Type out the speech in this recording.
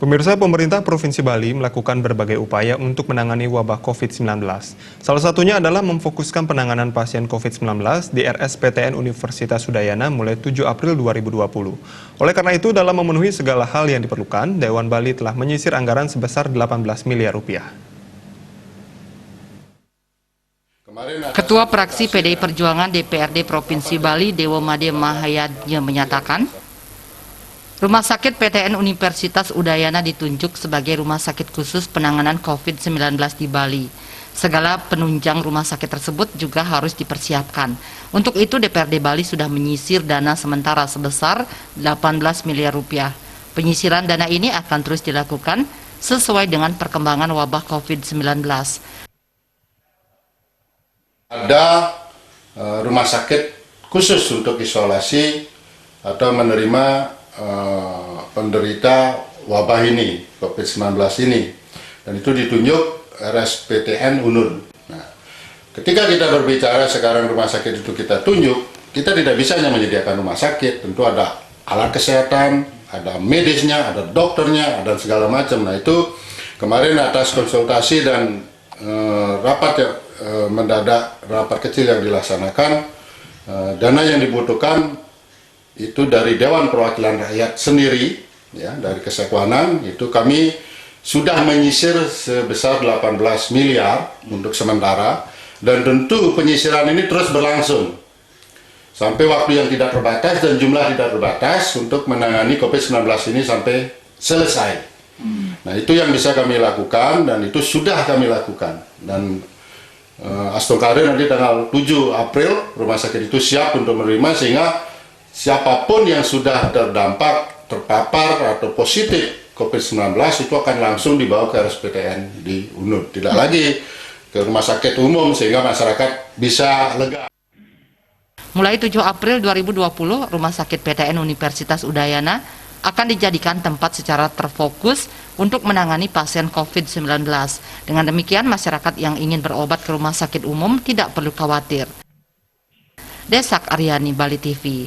Pemirsa, pemerintah Provinsi Bali melakukan berbagai upaya untuk menangani wabah COVID-19. Salah satunya adalah memfokuskan penanganan pasien COVID-19 di RSPTN Universitas Udayana mulai 7 April 2020. Oleh karena itu, dalam memenuhi segala hal yang diperlukan, Dewan Bali telah menyisir anggaran sebesar 18 miliar rupiah. Ketua Praksi PDI Perjuangan DPRD Provinsi Bali, Dewo Made Mahayadnya menyatakan, Rumah Sakit PTN Universitas Udayana ditunjuk sebagai rumah sakit khusus penanganan COVID-19 di Bali. Segala penunjang rumah sakit tersebut juga harus dipersiapkan. Untuk itu DPRD Bali sudah menyisir dana sementara sebesar 18 miliar rupiah. Penyisiran dana ini akan terus dilakukan sesuai dengan perkembangan wabah COVID-19. Ada rumah sakit khusus untuk isolasi atau menerima penderita wabah ini, COVID-19 ini, dan itu ditunjuk RSPTN UNUR. Nah, ketika kita berbicara sekarang rumah sakit itu kita tunjuk, kita tidak bisa hanya menyediakan rumah sakit, tentu ada alat kesehatan, ada medisnya, ada dokternya, dan segala macam. Nah itu kemarin atas konsultasi dan rapat mendadak, rapat kecil yang dilaksanakan, dana yang dibutuhkan itu dari Dewan Perwakilan Rakyat sendiri, ya, dari Kesekwanan, itu kami sudah menyisir sebesar 18 miliar untuk sementara, dan tentu penyisiran ini terus berlangsung sampai waktu yang tidak terbatas dan jumlah tidak terbatas untuk menangani COVID-19 ini sampai selesai. Nah itu yang bisa kami lakukan dan itu sudah kami lakukan, dan Astongkare nanti tanggal 7 April rumah sakit itu siap untuk menerima, sehingga siapapun yang sudah terdampak, terpapar atau positif COVID-19 itu akan langsung dibawa ke RSPTN di UNUR, tidak lagi ke rumah sakit umum, sehingga masyarakat bisa lega. Mulai 7 April 2020, Rumah Sakit PTN Universitas Udayana akan dijadikan tempat secara terfokus untuk menangani pasien COVID-19. Dengan demikian, masyarakat yang ingin berobat ke rumah sakit umum tidak perlu khawatir. Desak Aryani, Bali TV.